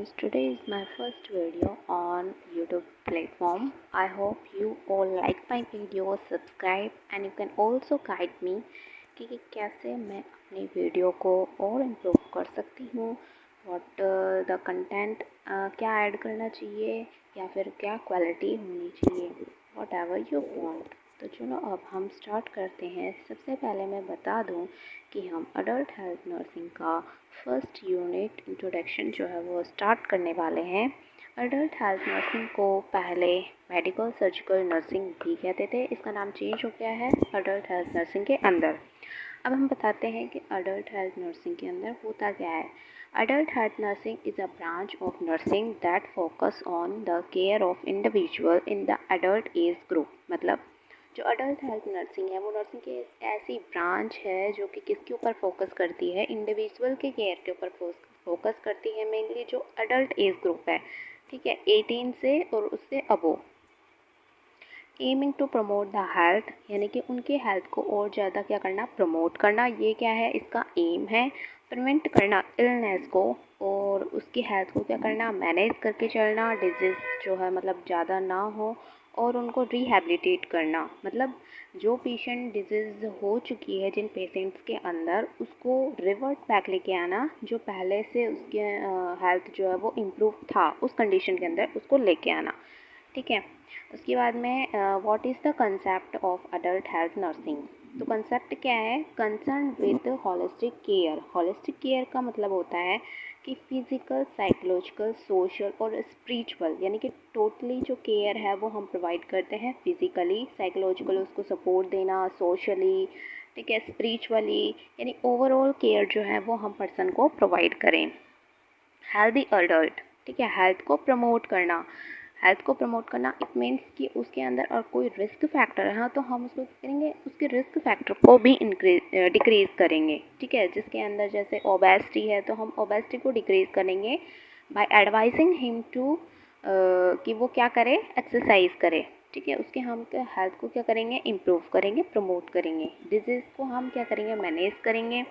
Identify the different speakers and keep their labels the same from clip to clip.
Speaker 1: guys, today is my first video on YouTube platform. I hope you all like my video, subscribe and you can also guide me कि कैसे मैं अपनी video को और improve कर सकती हूँ, व्हाट द कंटेंट क्या ऐड करना चाहिए या फिर क्या क्वालिटी होनी चाहिए, वॉट एवर यू वांट। तो चलो अब हम स्टार्ट करते हैं। सबसे पहले मैं बता दूं कि हम अडल्ट हेल्थ नर्सिंग का फर्स्ट यूनिट इंट्रोडक्शन जो है वो स्टार्ट करने वाले हैं। अडल्ट हेल्थ नर्सिंग को पहले मेडिकल सर्जिकल नर्सिंग भी कहते थे, इसका नाम चेंज हो गया है अडल्ट हेल्थ नर्सिंग के अंदर। अब हम बताते हैं कि अडल्ट हेल्थ नर्सिंग के अंदर होता क्या है। Adult health nursing is a branch of nursing that focus on the care of individual in the adult age group. मतलब जो अडल्ट हेल्थ नर्सिंग है वो नर्सिंग की ऐसी ब्रांच है जो कि किसके ऊपर फोकस करती है, इंडिविजुअल के केयर के ऊपर फोकस करती है, मेनली जो अडल्ट एज ग्रुप है, ठीक है, 18 से और उससे above. Aiming to promote the health, यानी कि उनके हेल्थ को और ज़्यादा क्या करना, प्रमोट करना। ये क्या है, इसका एम है। प्रिवेंट करना इलनेस को और उसकी हेल्थ को क्या करना, मैनेज करके चलना, डिजीज़ जो है मतलब ज़्यादा ना हो, और उनको रिहेबिलिटेट करना। मतलब जो पेशेंट डिजीज़ हो चुकी है जिन पेशेंट्स के अंदर, उसको रिवर्ट बैक लेके आना, जो पहले से उसके हेल्थ जो है वो इम्प्रूव था उस कंडीशन के अंदर उसको लेके आना, ठीक है। उसके बाद में what is the concept of adult health nursing. तो कंसेप्ट क्या है, concern with holistic care. Holistic care का मतलब होता है कि फिज़िकल, साइकोलॉजिकल, सोशल और स्पिरिचुअल, यानी कि टोटली जो केयर है वो हम प्रोवाइड करते हैं। फिज़िकली, साइकोलॉजिकल उसको सपोर्ट देना, सोशली, ठीक है, स्पिरिचुअली, यानी ओवरऑल केयर जो है वो हम पर्सन को प्रोवाइड करें। हेल्दी अडल्ट, ठीक है, हेल्थ को प्रमोट करना। हेल्थ को प्रमोट करना इट मीन्स कि उसके अंदर और कोई रिस्क फैक्टर है तो हम उसको करेंगे, उसके रिस्क फैक्टर को भी डिक्रीज़ करेंगे, ठीक है। जिसके अंदर जैसे ओबेसिटी है तो हम ओबेसिटी को डिक्रीज़ करेंगे बाय एडवाइजिंग हिम टू कि वो क्या करे, एक्सरसाइज करे, ठीक है। उसके हम हेल्थ को क्या करेंगे, इम्प्रूव करेंगे, प्रमोट करेंगे। डिजीज़ को हम क्या करेंगे, मैनेज करेंगे।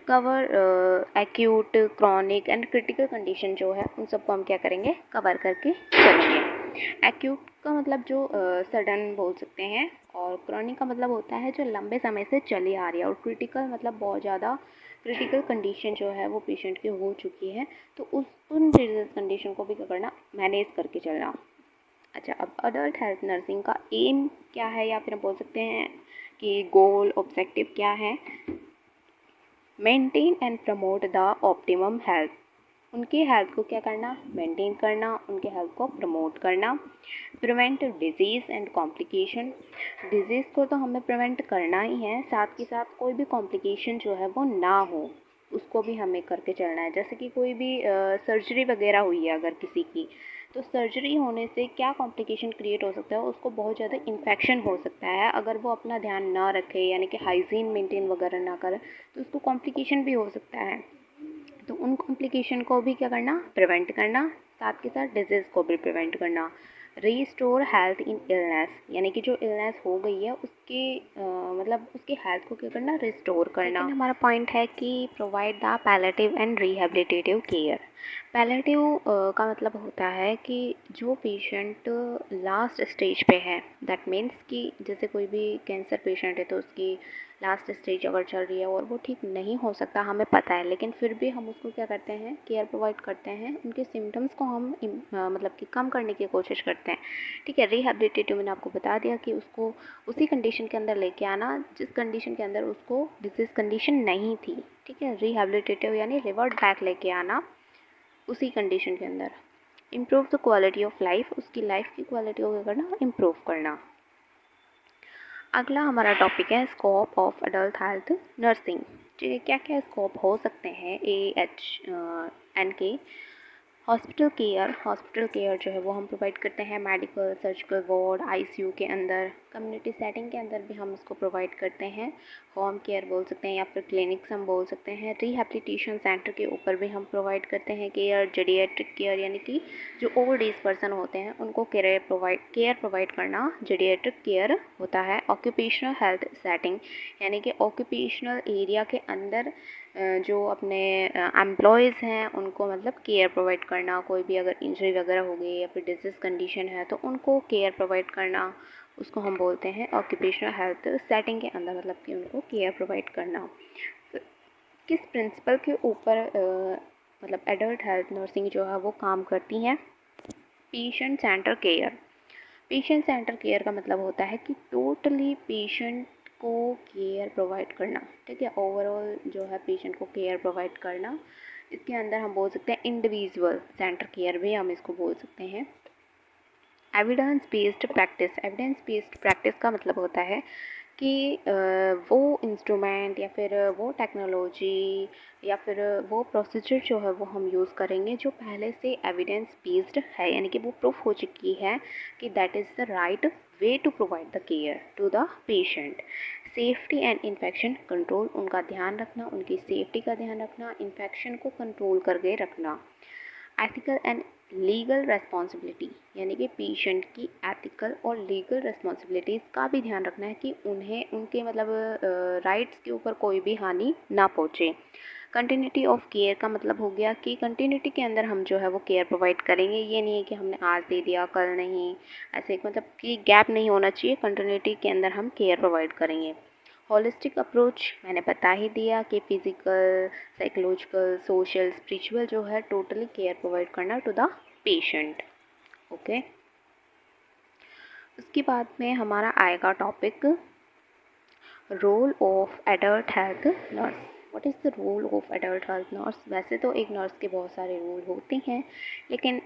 Speaker 1: Cover acute, chronic and critical condition जो है उन सबको हम क्या करेंगे, कवर करके चलेंगे। एक्यूट का मतलब जो सडन बोल सकते हैं, और क्रॉनिक का मतलब होता है जो लंबे समय से चली आ रही है, और क्रिटिकल मतलब बहुत ज़्यादा क्रिटिकल कंडीशन जो है वो पेशेंट की हो चुकी है, तो उन डिजीज कंडीशन को भी क्या करना, मैनेज करके चलना। अच्छा, अब अडल्ट हेल्थ नर्सिंग का एम क्या है, या फिर हम बोल सकते हैं कि गोल, ऑब्जेक्टिव क्या है। Maintain and promote the optimum health. उनके हेल्थ को क्या करना, मेंटेन करना, उनके हेल्थ को प्रमोट करना। Prevent disease and complication. Disease को तो हमें प्रिवेंट करना ही है, साथ के साथ कोई भी कॉम्प्लिकेशन जो है वो ना हो, उसको भी हमें करके चलना है। जैसे कि कोई भी सर्जरी वगैरह हुई है अगर किसी की, तो सर्जरी होने से क्या कॉम्प्लिकेशन क्रिएट हो सकता है, उसको बहुत ज़्यादा इन्फेक्शन हो सकता है अगर वो अपना ध्यान ना रखे, यानी कि हाइजीन मेंटेन वगैरह ना करे, तो उसको कॉम्प्लिकेशन भी हो सकता है। तो उन कॉम्प्लिकेशन को भी क्या करना, प्रिवेंट करना, साथ के साथ डिजीज़ को भी प्रिवेंट करना। रीस्टोर हेल्थ इन इलनेस, यानी कि जो इलनेस हो गई है उसके मतलब उसकी हेल्थ को क्या करना, रिस्टोर करना। लेकिन हमारा पॉइंट है कि provide the palliative and rehabilitative care. Palliative का मतलब होता है कि जो पेशेंट लास्ट स्टेज पे है, दैट मीन्स कि जैसे कोई भी कैंसर पेशेंट है तो उसकी लास्ट स्टेज अगर चल रही है और वो ठीक नहीं हो सकता, हमें पता है, लेकिन फिर भी हम उसको क्या करते हैं, केयर प्रोवाइड करते हैं, उनके सिम्टम्स को हम मतलब कि कम करने की कोशिश करते हैं, ठीक है। रिहेबिलिटेटिव मैंने आपको बता दिया कि उसको उसी कंडीशन के अंदर लेके आना जिस कंडीशन के अंदर उसको डिजीज़ कंडीशन नहीं थी, ठीक है। रिहेबिलिटेटिव यानी रिवर्ट बैक लेके आना उसी कंडीशन के अंदर। Improve the quality of life, उसकी लाइफ की क्वालिटी को क्या करना, इम्प्रूव करना। अगला हमारा टॉपिक है scope of adult health nursing. क्या क्या स्कोप हो सकते हैं, AHN के। हॉस्पिटल केयर जो है वो हम प्रोवाइड करते हैं, मेडिकल सर्जिकल वार्ड, ICU के अंदर, कम्युनिटी सेटिंग के अंदर भी हम उसको प्रोवाइड करते हैं, होम केयर बोल सकते हैं या फिर क्लिनिक्स हम बोल सकते हैं। रिहेबिलिटेशन सेंटर के ऊपर भी हम प्रोवाइड करते हैं केयर, जेडियाट्रिक केयर, यानी कि जो ओल्ड एज पर्सन होते हैं उनको केयर प्रोवाइड करना जेडियाट्रिक केयर होता है। ऑक्यूपेशनल हेल्थ सेटिंग, यानी कि ऑक्यूपेशनल एरिया के अंदर जो अपने एम्प्लॉयज़ हैं उनको मतलब केयर प्रोवाइड करना, कोई भी अगर इंजरी वगैरह हो गई या फिर डिजीज़ कंडीशन है तो उनको केयर प्रोवाइड करना, उसको हम बोलते हैं ऑक्यूपेशनल हेल्थ सेटिंग के अंदर, मतलब कि उनको केयर प्रोवाइड करना। किस प्रिंसिपल के ऊपर मतलब एडल्ट हेल्थ नर्सिंग जो है वो काम करती हैं? Patient centre care. Patient centre care का मतलब होता है कि टोटली पेशेंट को केयर प्रोवाइड करना, ठीक है, ओवरऑल जो है पेशेंट को केयर प्रोवाइड करना। इसके अंदर हम बोल सकते हैं इंडिविजुअल सेंटर केयर भी हम इसको बोल सकते हैं। Evidence based practice. Evidence based practice का मतलब होता है कि वो इंस्ट्रूमेंट या फिर वो टेक्नोलॉजी या फिर वो प्रोसीजर जो है वो हम यूज़ करेंगे जो पहले से एविडेंस बेस्ड है, यानी कि वो प्रूफ हो चुकी है कि that is the right way to provide the care to the patient. Safety and infection control, उनका ध्यान रखना, उनकी सेफ्टी का ध्यान रखना, इन्फेक्शन को कंट्रोल करके रखना। एथिकल एंड लीगल रेस्पॉन्सिबिलिटी, यानी कि पेशेंट की एथिकल और लीगल रेस्पॉन्सिबिलिटीज़ का भी ध्यान रखना है कि उन्हें उनके मतलब राइट्स के ऊपर कोई भी हानि ना पहुँचे। कंटिन्यूटी ऑफ केयर का मतलब हो गया कि कंटिन्यूटी के अंदर हम जो है वो केयर प्रोवाइड करेंगे, ये नहीं है कि हमने आज दे दिया कल नहीं, ऐसे मतलब कि गैप नहीं होना चाहिए, कंटिन्यूटी के अंदर हम केयर प्रोवाइड करेंगे। होलिस्टिक अप्रोच मैंने बता ही दिया कि फिज़िकल, साइकोलॉजिकल, सोशल, स्पिरिचुअल जो है टोटली केयर प्रोवाइड करना टू द पेशेंट। ओके, उसके बाद में हमारा आएगा topic role of adult health nurse. What is the role of adult health nurse? वैसे तो एक नर्स के बहुत सारे रोल होते हैं, लेकिन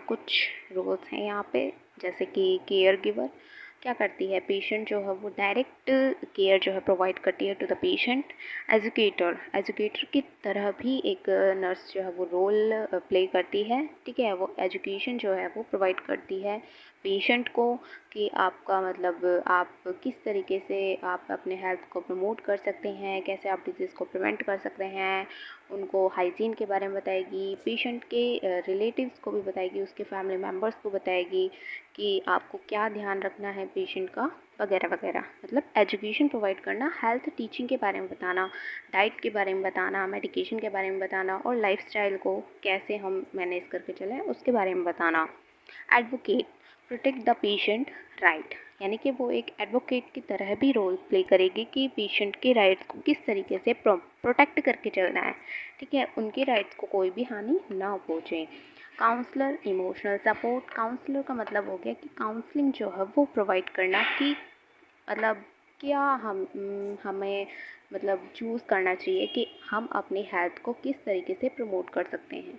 Speaker 1: कुछ रोल्स हैं यहाँ पे, जैसे कि केयर गिवर क्या करती है, पेशेंट जो है वो डायरेक्ट केयर जो है प्रोवाइड करती है to the patient. Educator, educator की तरह भी एक नर्स जो है वो रोल प्ले करती है, ठीक है, वो एजुकेशन जो है वो प्रोवाइड करती है पेशेंट को कि आपका मतलब आप किस तरीके से आप अपने हेल्थ को प्रमोट कर सकते हैं, कैसे आप डिजीज़ को प्रिवेंट कर सकते हैं, उनको हाइजीन के बारे में बताएगी, पेशेंट के रिलेटिव्स को भी बताएगी, उसके फैमिली मेम्बर्स को बताएगी कि आपको क्या ध्यान रखना है पेशेंट का, वगैरह वगैरह। मतलब एजुकेशन प्रोवाइड करना, हेल्थ टीचिंग के बारे में बताना, डाइट के बारे में बताना, मेडिकेशन के बारे में बताना और लाइफस्टाइल को कैसे हम मैनेज करके चलें उसके बारे में बताना। Advocate, protect the patient right, यानी कि वो एक एडवोकेट की तरह भी रोल प्ले करेगी कि पेशेंट के राइट्स को किस तरीके से प्रोटेक्ट करके चलना है, ठीक है, उनके राइट्स को कोई भी हानि ना पहुँचे। Counsellor, emotional support. काउंसलर का मतलब हो गया कि काउंसलिंग जो है वो प्रोवाइड करना कि मतलब क्या हमें मतलब चूज़ करना चाहिए कि हम अपनी हेल्थ को किस तरीके से प्रमोट कर सकते हैं,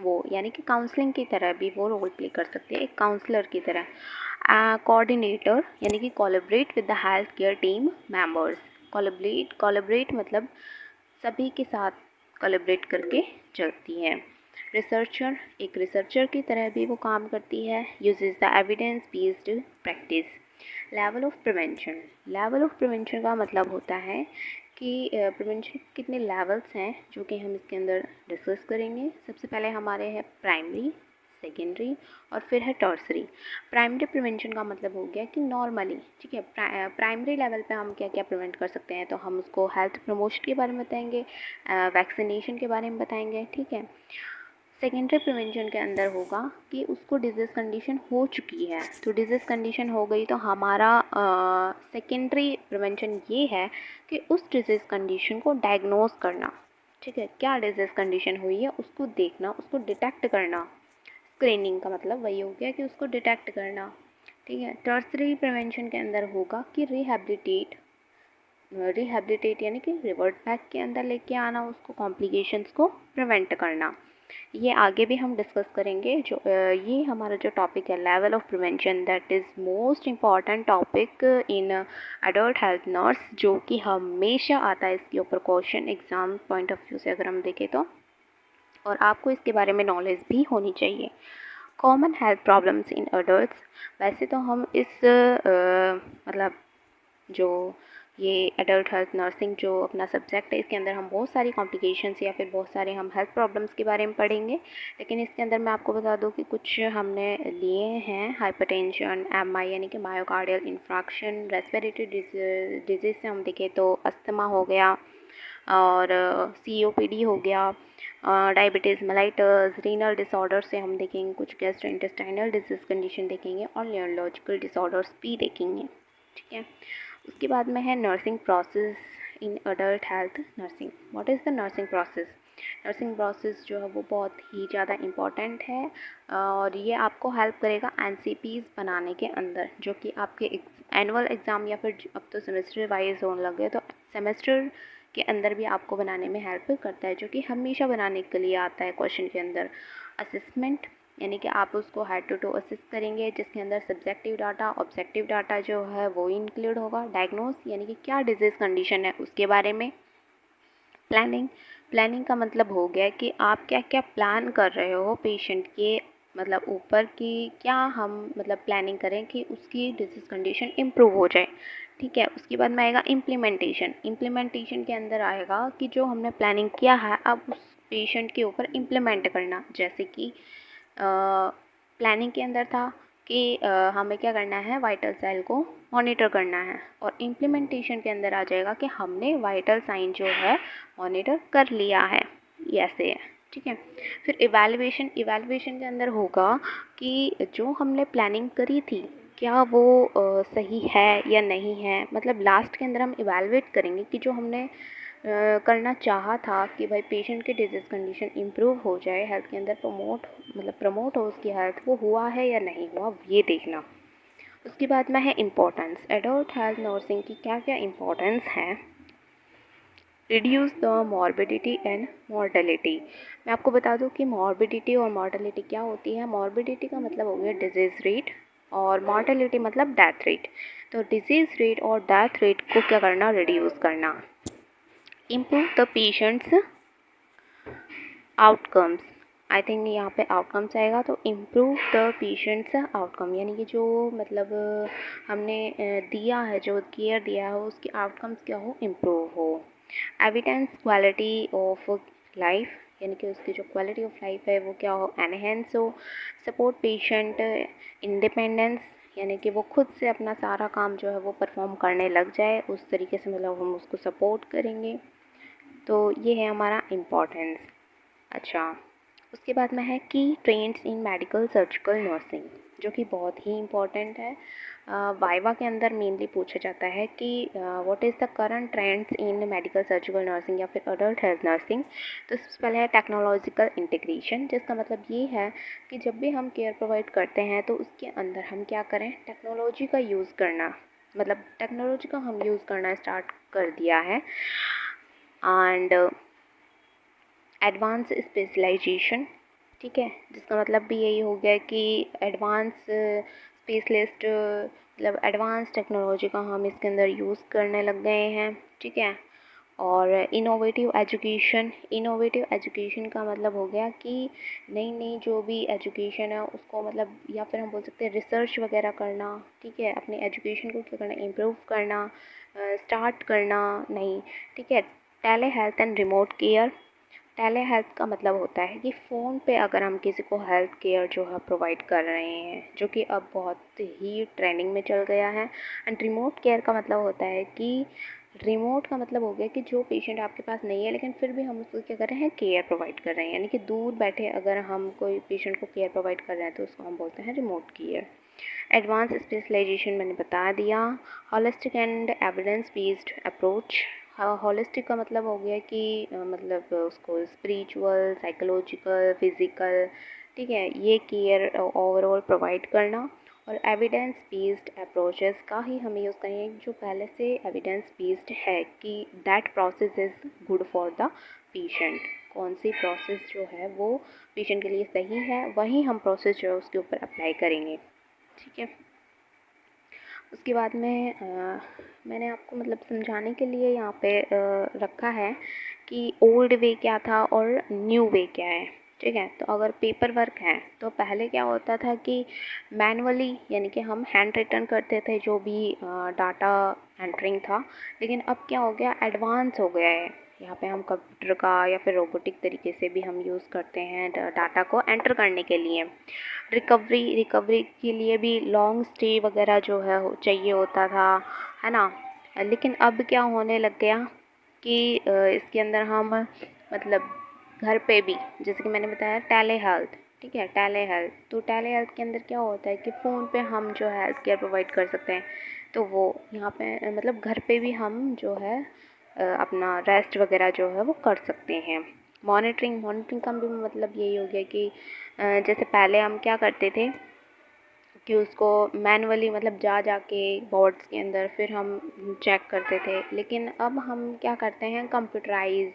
Speaker 1: वो यानी कि काउंसलिंग की तरह भी वो रोल प्ले कर सकते हैं, एक काउंसलर की तरह। कोऑर्डिनेटर, यानी कि collaborate with the health care team members. Collaborate मतलब सभी के साथ कोलैबोरेट करके चलती है। रिसर्चर, एक रिसर्चर की तरह भी वो काम करती है। Uses the evidence based practice. Level of prevention, level of prevention का मतलब होता है कि प्रिवेंशन कितने लेवल्स हैं जो कि हम इसके अंदर डिस्कस करेंगे। सबसे पहले हमारे हैं प्राइमरी, सेकेंडरी और फिर है टर्सरी। प्राइमरी प्रिवेंशन का मतलब हो गया कि नॉर्मली, ठीक है, प्राइमरी लेवल पे हम क्या क्या प्रिवेंट कर सकते हैं, तो हम उसको हेल्थ प्रमोशन के बारे में बताएंगे, वैक्सीनेशन के बारे में बताएंगे, ठीक है। सेकेंडरी प्रिवेंशन के अंदर होगा कि उसको डिजीज़ कंडीशन हो चुकी है, तो डिजीज़ कंडीशन हो गई तो हमारा सेकेंडरी प्रिवेंशन ये है कि उस डिजीज़ कंडीशन को डायग्नोज करना, ठीक है, क्या डिजीज़ कंडीशन हुई है उसको देखना, उसको डिटेक्ट करना। स्क्रीनिंग का मतलब वही हो गया कि उसको डिटेक्ट करना, ठीक है। टर्सरी प्रिवेंशन के अंदर होगा कि रिहैबिलिटेट यानी कि रिवर्ट बैक के अंदर लेके आना, उसको कॉम्प्लिकेशंस को प्रिवेंट करना। ये आगे भी हम डिस्कस करेंगे। जो ये हमारा जो टॉपिक है level of prevention, that is most important topic in adult health nurse, जो कि हमेशा आता है इसके ऊपर question exam point of view से अगर हम देखें तो, और आपको इसके बारे में नॉलेज भी होनी चाहिए। Common health problems in adults. वैसे तो हम इस मतलब जो ये एडल्ट हेल्थ नर्सिंग जो अपना सब्जेक्ट है, इसके अंदर हम बहुत सारी कॉम्प्लिकेशंस या फिर बहुत सारे हम हेल्थ प्रॉब्लम्स के बारे में पढ़ेंगे, लेकिन इसके अंदर मैं आपको बता दूं कि कुछ हमने लिए हैं। हाइपरटेंशन, एमआई यानी कि मायोकार्डियल इंफ्राक्शन, रेस्पिरेटरी डिजीज़ से हम देखें तो अस्थमा हो गया, और COPD हो गया, डायबिटीज़ मेलाइटस, रीनल डिसऑर्डर से हम देखेंगे, कुछ गैस्ट्रोइंटेस्टाइनल डिजीज़ कंडीशन देखेंगे और न्यूरोलॉजिकल डिसऑर्डर्स भी देखेंगे। ठीक है, उसके बाद में है nursing process in adult health nursing. What is the nursing process? Nursing process जो है वो बहुत ही ज़्यादा इम्पॉर्टेंट है और ये आपको हेल्प करेगा NCPs बनाने के अंदर, जो कि आपके एनुअल एग्ज़ाम या फिर अब तो सेमेस्टर वाइज होने लगे, तो सेमेस्टर के अंदर भी आपको बनाने में हेल्प करता है, जो कि हमेशा बनाने के लिए आता है क्वेश्चन के अंदर। असेसमेंट यानी कि आप उसको हेड टू असेस करेंगे, जिसके अंदर सब्जेक्टिव डाटा, ऑब्जेक्टिव डाटा जो है वो इंक्लूड होगा। डायग्नोस यानी कि क्या डिजीज़ कंडीशन है उसके बारे में। प्लानिंग, प्लानिंग का मतलब हो गया कि आप क्या क्या प्लान कर रहे हो पेशेंट के मतलब ऊपर कि क्या हम मतलब प्लानिंग करें कि उसकी डिजीज़ कंडीशन इम्प्रूव हो जाए। ठीक है, उसके बाद में आएगा इम्प्लीमेंटेशन। इम्प्लीमेंटेशन के अंदर आएगा कि जो हमने प्लानिंग किया है अब उस पेशेंट के ऊपर इम्प्लीमेंट करना। जैसे कि प्लानिंग के अंदर था कि हमें क्या करना है, वाइटल सेल को मॉनिटर करना है, और इम्प्लीमेंटेशन के अंदर आ जाएगा कि हमने वाइटल साइन जो है मॉनिटर कर लिया है। ये ऐसे है। ठीक है, फिर इवैल्यूएशन, इवैल्यूएशन के अंदर होगा कि जो हमने प्लानिंग करी थी क्या वो सही है या नहीं है। मतलब लास्ट के अंदर हम इवैल्यूएट करेंगे कि जो हमने करना चाहा था कि भाई पेशेंट की डिजीज़ कंडीशन इम्प्रूव हो जाए, हेल्थ के अंदर प्रमोट हो उसकी हेल्थ, वो हुआ है या नहीं हुआ, ये देखना। उसके बाद में है इम्पोर्टेंस। एडल्ट हेल्थ नर्सिंग की क्या क्या इम्पोर्टेंस है। Reduce the morbidity and mortality. मैं आपको बता दूं कि मॉर्बिडिटी और मॉर्टेलिटी क्या होती है। मॉर्बिडिटी का मतलब हो गया डिजीज़ रेट और मॉर्टेलिटी मतलब डेथ रेट। तो डिजीज़ रेट और डेथ रेट को क्या करना, रिड्यूस करना। Improve the patients outcomes. I think यहाँ पे आउटकम्स आएगा, तो इम्प्रूव द पेशेंट्स आउटकम यानी कि जो मतलब हमने दिया है, जो केयर दिया है उसकी आउटकम्स क्या हो, इम्प्रूव हो। एविडेंस क्वालिटी ऑफ लाइफ यानी कि उसकी जो क्वालिटी ऑफ लाइफ है वो क्या हो, एनहेंस हो। सपोर्ट पेशेंट इंडिपेंडेंस यानी कि वो खुद से अपना सारा काम जो है वो परफॉर्म करने लग जाए, उस तरीके से मतलब हम उसको सपोर्ट करेंगे। तो ये है हमारा इम्पोर्टेंस। अच्छा, उसके बाद में है की trends in medical surgical nursing, जो कि बहुत ही इम्पॉर्टेंट है। वाइवा के अंदर मेनली पूछा जाता है कि what is the current trends in medical surgical nursing या फिर अडल्ट हेल्थ नर्सिंग। तो सबसे पहले है टेक्नोलॉजिकल इंटीग्रेशन, जिसका मतलब ये है कि जब भी हम केयर प्रोवाइड करते हैं तो उसके अंदर हम क्या करें, टेक्नोलॉजी का यूज़ करना, मतलब टेक्नोलॉजी का हम यूज़ करना स्टार्ट कर दिया है। एंड एडवांस स्पेशलाइजेशन, ठीक है, जिसका मतलब भी यही हो गया कि एडवांस स्पेशलिस्ट मतलब एडवांस टेक्नोलॉजी का हम इसके अंदर यूज़ करने लग गए हैं। ठीक है, और इनोवेटिव एजुकेशन, इनोवेटिव एजुकेशन का मतलब हो गया कि नई नई जो भी एजुकेशन है उसको मतलब, या फिर हम बोल सकते हैं रिसर्च वगैरह करना। ठीक है, अपनी एजुकेशन को क्या करना, इम्प्रूव करना, स्टार्ट करना नहीं। ठीक है, tele health and remote care. Tele health का मतलब होता है कि फ़ोन पे अगर हम किसी को हेल्थ केयर जो है प्रोवाइड कर रहे हैं, जो कि अब बहुत ही ट्रेंडिंग में चल गया है। एंड रिमोट केयर का मतलब होता है कि रिमोट का मतलब हो गया कि जो पेशेंट आपके पास नहीं है लेकिन फिर भी हम उसको क्या कर रहे हैं, केयर प्रोवाइड कर रहे हैं, यानी कि दूर बैठे अगर हम कोई पेशेंट को केयर प्रोवाइड कर रहे हैं तो उसको हम बोलते हैं रिमोट केयर। एडवांस स्पेशलाइजेशन मैंने बता दिया। Holistic and evidence based approach. Holistic का मतलब हो गया कि मतलब उसको स्पिरिचुअल, साइकोलॉजिकल, फिज़िकल, ठीक है, ये केयर ओवरऑल प्रोवाइड करना। और एविडेंस बेस्ड अप्रोचेस का ही हमें यूज़ करेंगे जो पहले से एविडेंस बेस्ड है कि that process is good for the patient. कौन सी प्रोसेस जो है वो पेशेंट के लिए सही है, वही हम प्रोसेस जो है उसके ऊपर अप्लाई करेंगे। ठीक है, उसके बाद में मैंने आपको मतलब समझाने के लिए यहाँ पे रखा है कि ओल्ड वे क्या था और न्यू वे क्या है। ठीक है, तो अगर पेपर वर्क है तो पहले क्या होता था कि मैनुअली यानी कि हम हैंड रिटन करते थे जो भी डाटा एंटरिंग था, लेकिन अब क्या हो गया, एडवांस हो गया है। यहाँ पे हम कंप्यूटर का या फिर रोबोटिक तरीके से भी हम यूज़ करते हैं डाटा को एंटर करने के लिए। रिकवरी के लिए भी लॉन्ग स्टे वगैरह जो है चाहिए होता था, है ना। लेकिन अब क्या होने लग गया कि इसके अंदर हम मतलब घर पे भी, जैसे कि मैंने बताया टेली हेल्थ, ठीक है, टेली हेल्थ। तो टेली हेल्थ के अंदर क्या होता है कि फ़ोन पे हम जो है हेल्थ केयर प्रोवाइड कर सकते हैं। तो वो यहाँ पे मतलब घर पे भी हम जो है अपना रेस्ट वगैरह जो है वो कर सकते हैं। मॉनिटरिंग का भी मतलब यही हो गया कि जैसे पहले हम क्या करते थे कि उसको मैनुअली मतलब जा के बोर्ड्स के अंदर फिर हम चेक करते थे, लेकिन अब हम क्या करते हैं कंप्यूटराइज,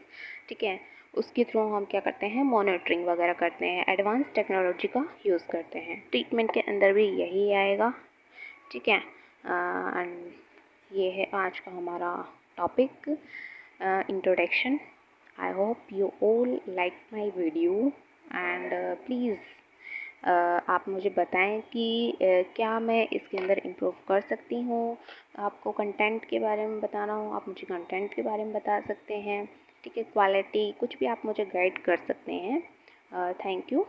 Speaker 1: ठीक है, उसके थ्रू हम क्या करते हैं मॉनिटरिंग वगैरह करते हैं, एडवांस टेक्नोलॉजी का यूज़ करते हैं। ट्रीटमेंट के अंदर भी यही आएगा, ठीक है। एंड ये है आज का हमारा topic, introduction. I hope you all like my video and please आप मुझे बताएं कि क्या मैं इसके अंदर इम्प्रूव कर सकती हूँ। आपको कंटेंट के बारे में बताना हो आप मुझे कंटेंट के बारे में बता सकते हैं, ठीक है, क्वालिटी कुछ भी आप मुझे गाइड कर सकते हैं। Thank you.